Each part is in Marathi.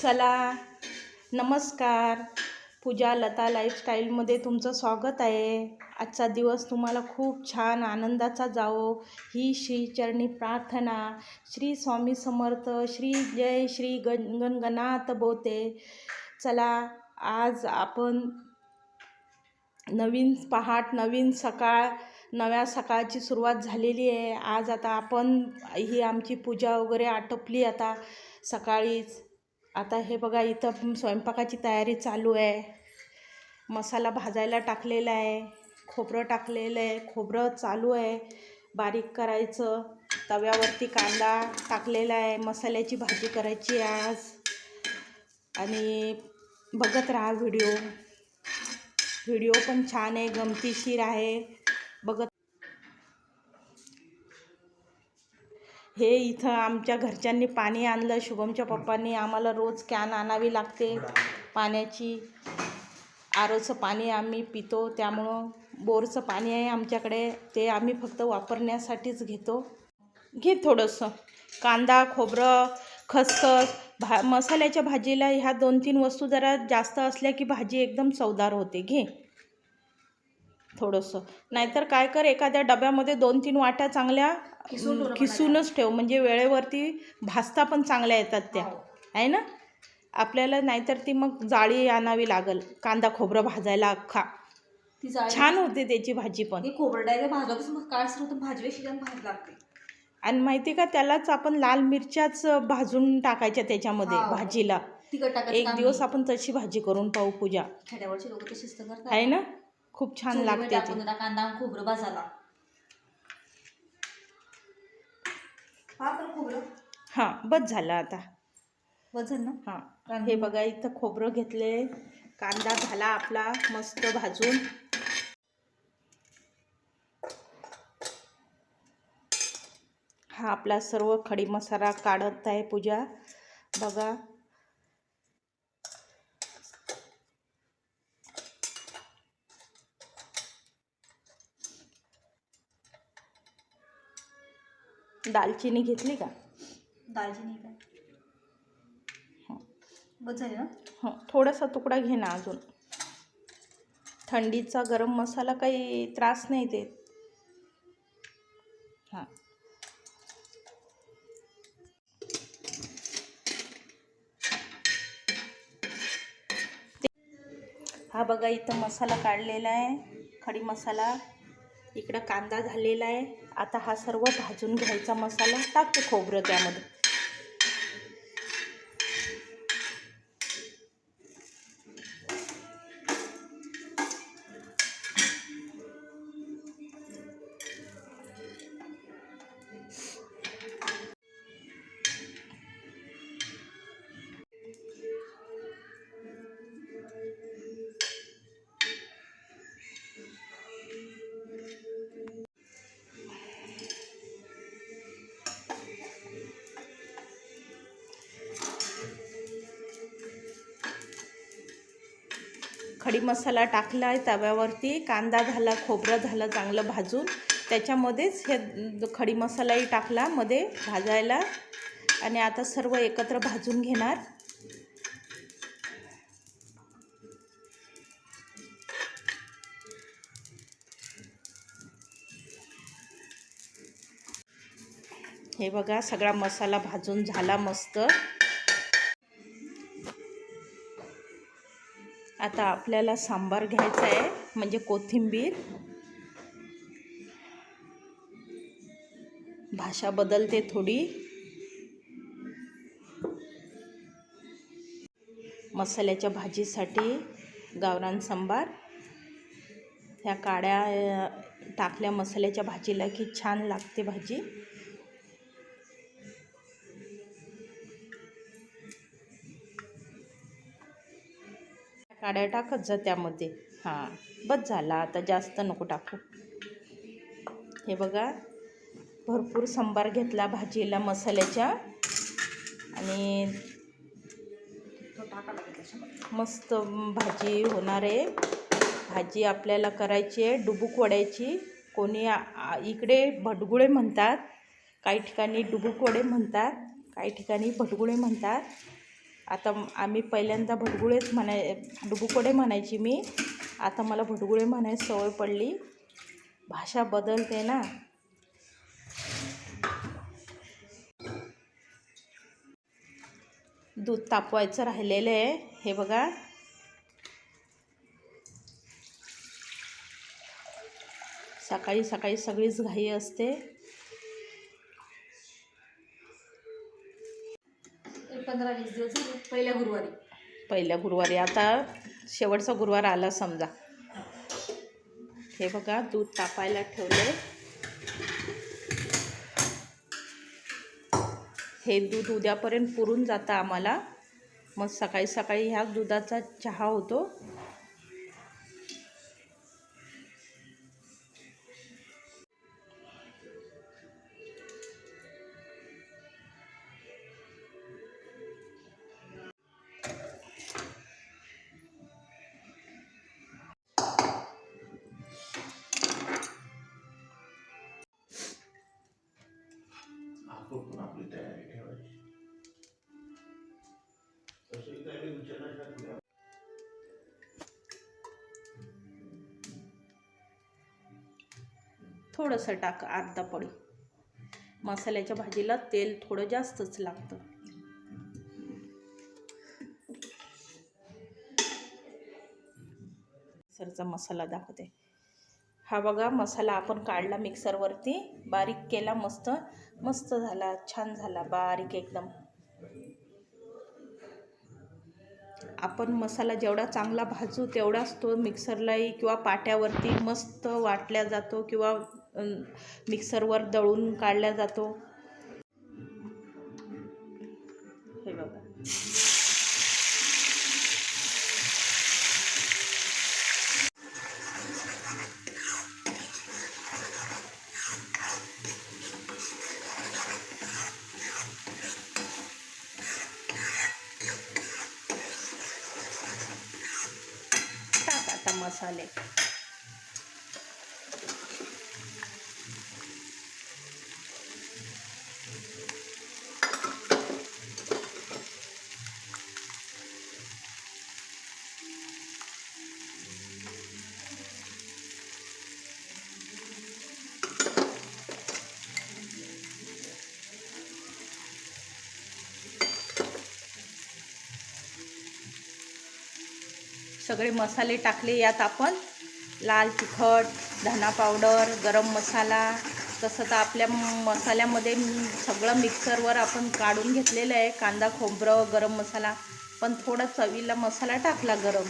चला, नमस्कार. पूजा लता लाईफस्टाईलमध्ये तुमचं स्वागत आहे. आजचा दिवस तुम्हाला खूप छान आनंदाचा जावो ही श्रीचरणी प्रार्थना. श्री स्वामी समर्थ. श्री जय श्री गणगणात बोते. चला, आज आपण नवीन पहाट, नवीन सकाळ, नव्या सकाळची सुरुवात झालेली आहे. आज आता आपण ही आमची पूजा वगैरे आटोपली आता सकाळीच. आता हे बघा, इथं स्वयंपाकाची तयारी चालू आहे. मसाला भाजायला टाकलेला आहे, खोबरं टाकलेलं आहे, खोबरं चालू आहे बारीक करायचं. तव्यावरती कांदा टाकलेला आहे. मसाल्याची भाजी करायची आज. आणि बघत राहा व्हिडिओ पण छान आहे, गमतीशीर आहे. बघत. हे इथं आमच्या घरच्यांनी पाणी आणलं. शुभमच्या पप्पांनी. आम्हाला रोज कॅन आणावी लागते पाण्याची. आरोचं पाणी आम्ही पितो, त्यामुळं बोरचं पाणी आहे आमच्याकडे, ते आम्ही फक्त वापरण्यासाठीच घेतो. घे थोडंसं. कांदा, खोबरं, खसखस. मसाल्याच्या भाजीला ह्या 2-3 वस्तू जरा जास्त असल्या की भाजी एकदम चवदार होते. घे थोडंसं. नाहीतर काय कर, एखाद्या डब्यामध्ये 2-3 वाट्या चांगल्या खिसूनच ठेव, म्हणजे वेळेवरती भाजता पण चांगल्या येतात त्या, आहे ना. आपल्याला नाहीतर ती मग जाळी आणावी लागल कांदा खोबरं भाजायला अख्खा. छान होते त्याची भाजी पण. खोबरं भाजलं काय असतं, भाजी शिजन भाज लागते. आणि माहिती का, त्यालाच आपण लाल मिरच्याच भाजून टाकायच्या त्याच्यामध्ये भाजीला. एक दिवस आपण तशी भाजी करून पाहू पूजा. खेड्यावरचे लोक तशीच करतात, आहे ना. खूप छान लागते ती. कांदा खोबरं भाजायला. हां, बस झालं आता. वजन ना. हां, हे बघा, इथं खोबरं घेतले, कांदा झाला आपला मस्त भाजून. हा आपला सर्व खडी मसाला काढत आहे पूजा. बघा, दालचिनी घेतली का? दालचिनी काय बस झाली ना. हो, थोडासा तुकडा घे ना अजून. थंडीचा गरम मसाला काही त्रास नाही देत. हां, हा बघा, इथं मसाला काढलेला आहे, खडी मसाला. इकडं कांदा झालेला आहे. आता हा सर्व भाजून घ्यायचा मसाला. टाकते खोबरं त्यामध्ये. खडी मसाला टाकला आहे तव्यावरती. कांदा झाला, खोबरं झालं चांगलं भाजून. त्याच्यामध्येच हे खडी मसालाही टाकला मध्ये भाजायला. आणि आता सर्व एकत्र भाजून घेणार. हे बघा, सगळा मसाला भाजून झाला मस्त. आता आपल्याला सांबार घ्यायचा आहे, म्हणजे कोथिंबीर. भाषा बदलते थोडी. मसाल्याच्या भाजीसाठी गावरान सांबार. ह्या काड्या टाकल्या मसाल्याच्या भाजीला की छान लागते भाजी. काड्या टाकत जा त्यामध्ये. हां, बस झाला आता, जास्त नको टाकू. हे बघा, भरपूर सांबार घेतला भाजीला मसाल्याच्या. आणि मस्त भाजी होणार आहे. भाजी आपल्याला करायची आहे डुबुक वड्याची. कोणी इकडे भटगुळे म्हणतात, काही ठिकाणी डुबुक वडे म्हणतात, काही ठिकाणी भटगुळे म्हणतात. आता आम्ही पहिल्यांदा भटगुळेच डुबुकडे म्हणायची मी, आता मला भटगुळे म्हणायची सवय पडली, भाषा बदलते ना. दूध तापवायचं राहिलेलं आहे, हे बघा. सकाळी सकाळी सगळीच घाई असते. 15-20 दिवस झाले पहिल्या गुरुवारी. आता शेवटचा गुरुवार आला समजा. हे बघा दूध तापायला ठेवले. हे दूध उद्यापर्यंत पुरून जातं आम्हाला. मग सकाळी सकाळी ह्या दुधाचा चहा होतो. थोडंसं टाक, अर्धा पडी. मसाल्याच्या भाजीला तेल थोडं जास्तच लागतं. मिक्सरचा मसाला दाखवते. हा बघा मसाला आपण काढला मिक्सरवरती, बारीक केला. मस्त मस्त झाला, छान झाला, बारीक एकदम. आपण मसाला जेवढा चांगला भाजू तेवढाच तो मिक्सरलाही किंवा पाट्यावरती मस्त वाटल्या जातो किंवा मिक्सरवर दळून काढला जातो. हे बघा. टाक आता मसाले. सगळे मसाले टाकले यात आपण. लाल तिखट, धना पावडर, गरम मसाला. तसं तर आपल्या मसाल्यामध्ये सगळं मिक्सरवर आपण काढून घेतलेलं आहे. कांदा, खोबरं, गरम मसाला. पण थोडा चवीला मसाला टाकला गरम.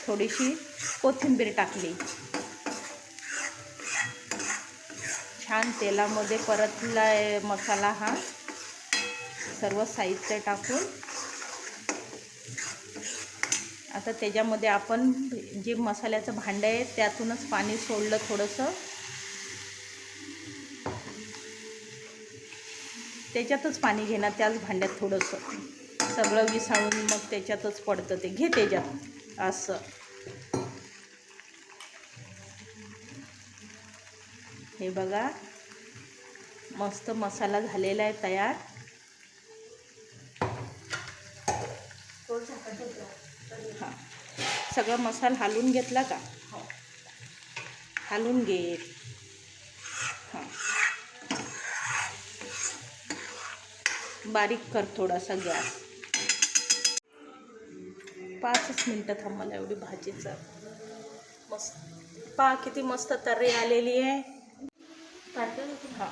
थोडीशी कोथिंबीर टाकली. छान तेलामध्ये परतला आहे मसाला हा. सर्व साहित्य टाकून आता त्याच्यामध्ये आपण जे मसाल्याचं भांडं आहे त्यातूनच पाणी सोडलं थोडंसं. त्याच्यातच पाणी घेणार, त्याच भांड्यात थोडंसं. सगळं विसाळून मग त्याच्यातच पडतं ते. घे त्याच्यात असं. हे बघा मस्त मसाला झालेला आहे तयार. हां, सगळं मसाला हलवून घेतला का? हलवून घे. हां, बारीक कर थोडासा गॅस. 5 मिनटं थांब, मला एवढी भाजीचं मस्त. पहा किती मस्त तर्री आलेली आहे. हां,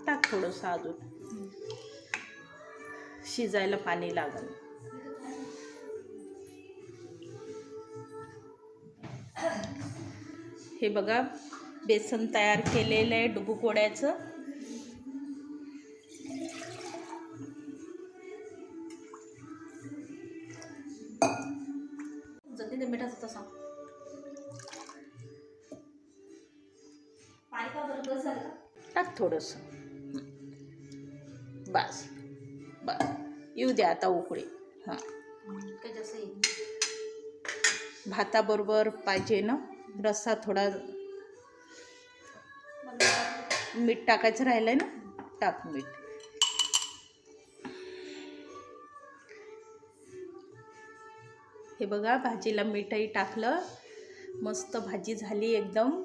टाक थोडंसं अजून, शिजायला पाणी लागेल. हे बघा बेसन तयार केलेलं आहे डुबुकोड्याचं. जगते मिठाचं तसा पाणी का बरं बस झालं का? टाक थोडंसं. बस बस, येऊ द्या आता उकळी. हां, काय जास्त येईल. भाताबरोबर पाहिजे ना रस्सा थोडा. मीठ टाकायचं राहिलंय ना, टाक मीठ. हे बघा भाजीला मीठही टाकलं, मस्त भाजी झाली एकदम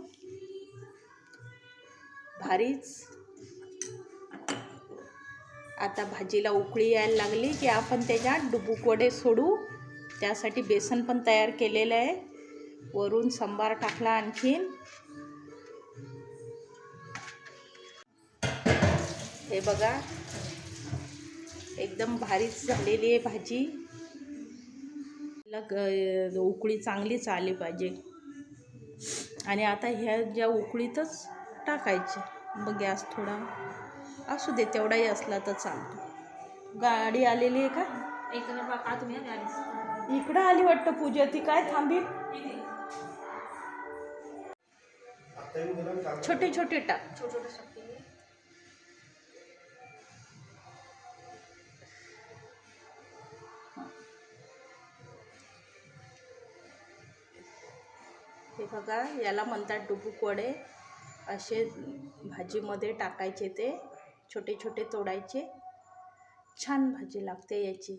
भारीच. आता भाजीला उकळी यायला लागली की आपण त्याच्यात डुबुक वडे सोडू. त्यासाठी बेसन पण तयार केलेलं आहे. वरून सांबार टाकला आणखीन. हे बघा एकदम भारीच झालेली आहे भाजी. उकळी चांगलीच आली पाहिजे. आणि आता ह्या ज्या उकळीतच टाकायचे. मग गॅस थोडा असू दे, तेवढाही असला तर चालतो. गाडी आलेली आहे का? एक मिनिट का तुम्ही गाडी इकडं आली वाटतं पूजा. ती काय थांबी. छोटे छोटे टाक. छोटे छोटे शकते. हे बघा याला म्हणतात डुबुक वडे. असे भाजीमध्ये टाकायचे, ते छोटे छोटे तोडायचे. छान भाजी लागते याची.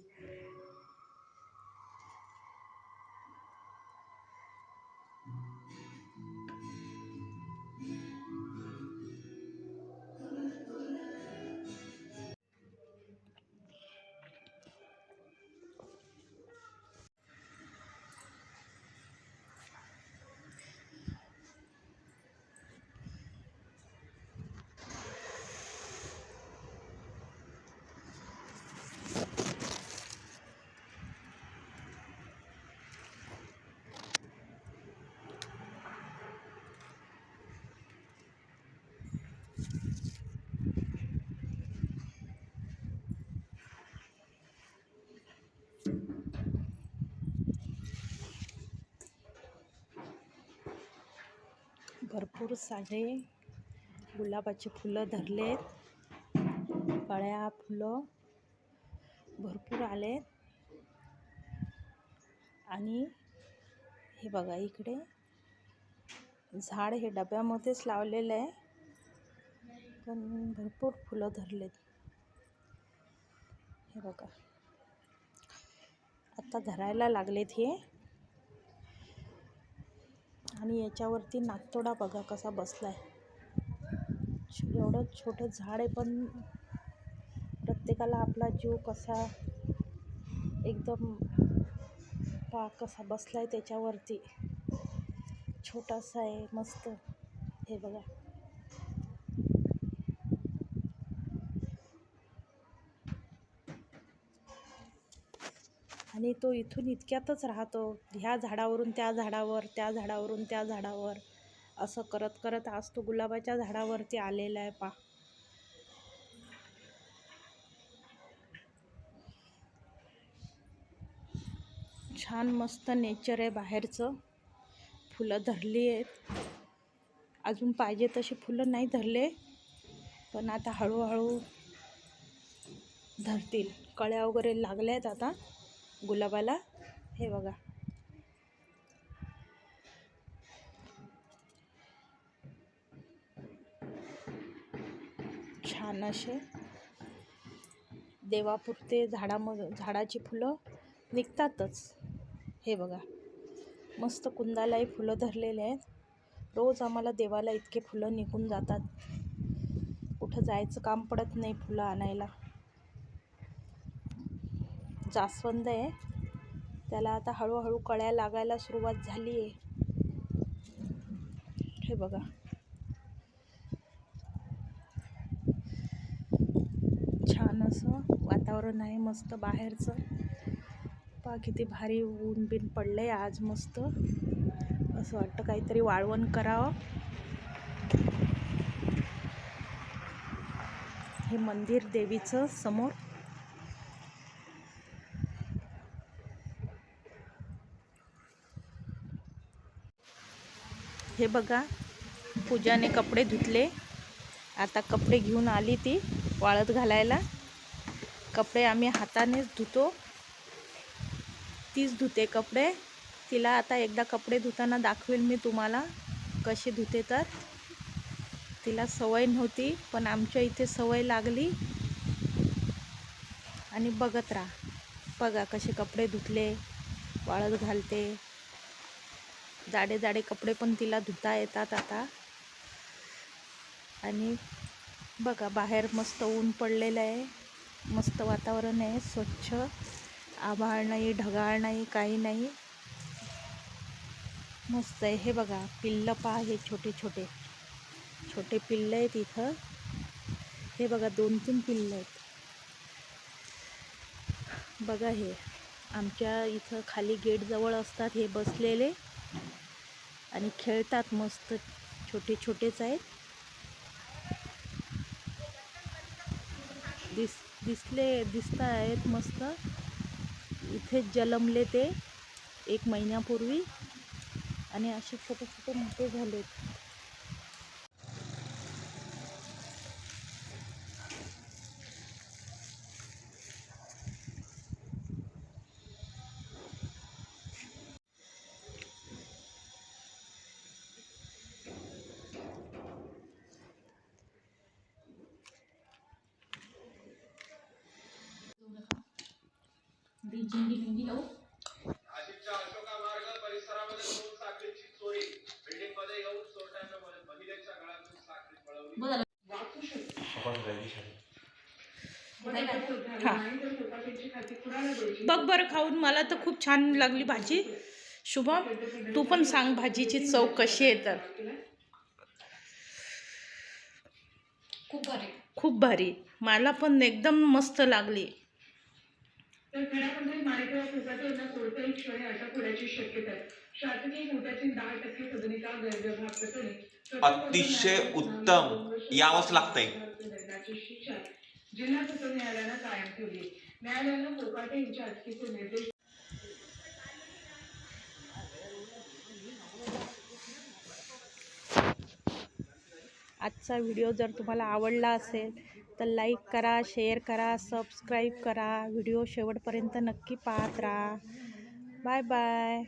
भरपूर सारे गुलाबाचे फुलं धरलेत. कळ्या फुलं भरपूर आलेत. आणि हे बघा इकडे झाड हे डब्यामध्येच लावलेलं आहे, पण भरपूर फुलं धरलेत. हे बघा आता धरायला लागलेत हे. आणि याच्यावरती नागतोडा बघा कसा बसलाय. एवढं छोटं झाड आहे, पण प्रत्येकाला आपला जीव कसा एकदम कसा बसलाय त्याच्यावरती. छोटासा आहे मस्त. हे बघा आणि तो इथून इतक्यातच राहतो. ह्या झाडावरून त्या झाडावर, त्या झाडावरून त्या झाडावर, असं करत करत आज तो गुलाबाच्या झाडावरती आलेला आहे. पा छान मस्त नेचर आहे बाहेरचं. फुलं धरली आहेत. अजून पाहिजे तशी फुलं नाही धरले, पण आता हळूहळू धरतील. कळ्या वगैरे लागल्या आहेत आता गुलाबाला. हे बघा छान असे देवापुरते झाडाची फुलं निघतातच. हे बघा मस्त कुंदालाही फुलं धरलेले आहेत. रोज आम्हाला देवाला इतके फुलं निघून जातात, कुठं जायचं काम पडत नाही फुलं आणायला. जास्वंद आहे, त्याला आता हळूहळू कळ्या लागायला सुरुवात झाली आहे. हे बघा छान असं वातावरण आहे मस्त बाहेरचं. पहा किती भारी ऊन बिन पडलंय आज मस्त. असं वाटतं काहीतरी वाळवण करावं. हे मंदिर देवीचं समोर. हे बघा पूजाने कपडे धुतले. आता कपडे घेऊन आली ती वाळत घालायला. कपडे आम्ही हातानेच धुतो, तीच धुते कपडे. तिला आता एकदा कपडे धुताना दाखवेल मी तुम्हाला कसे धुते. तर तिला सवय नव्हती, पण आमच्या इथे सवय लागली. आणि बघत राहा, बघा कसे कपडे धुतले, वाळत घालते. जाडे जाडे कपडे पण तिला धुता येतात आता. आणि बघा बाहेर मस्त ऊन पडलेलं आहे, मस्त वातावरण आहे, स्वच्छ, आभाळ नाही, ढगाळ नाही, काही नाही, मस्त आहे. हे बघा पिल्लं पहा, हे छोटे छोटे छोटे पिल्लं आहेत इथं. हे बघा 2-3 पिल्लं आहेत. बघा हे आमच्या इथं खाली गेटजवळ असतात हे बसलेले आणि खेळतात मस्त. छोटे छोटेच आहेत. दिसत आहेत मस्त. इथेच जन्मले ते 1 महिन्यापूर्वी आणि असे छोटे छोटे मोठे झालेत. झिंगी बिंगी लावू. नाशिकच्या अशोका मार्ग परिसरामध्ये सोन साखळीची चोरी. बिल्डिंगमध्ये येऊन चोरट्यानं महिलेच्या गळ्यातून साखळी पळवली. बघा बघ बरं खाऊन, मला तर खूप छान लागली भाजी. शुभम, तू पण सांग भाजीची चव कशी आहे. तर खूप भारी. खूप भारी, मला पण एकदम मस्त लागली. तर खेड्यामध्ये माणिकराव कोकाटे यांना कोणत्याही क्षणी अटक होण्याची शक्यता आहे. शासकीय कोट्यातील 10% सदनिका गैरव्यवहार प्रकरणी अतिशय उत्तम, यावंच लागतंय. दंडाची शिक्षा जिल्हा सत्र न्यायालयानं कायम ठेवली. न्यायालयानं कोकाटे यांच्या अटकेचे निर्देश. आजचा व्हिडिओ जर तुम्हाला आवडला असेल तर लाईक करा, शेअर करा, सबस्क्राईब करा. व्हिडिओ शेवटपर्यंत नक्की पाहत राहा. Bye bye.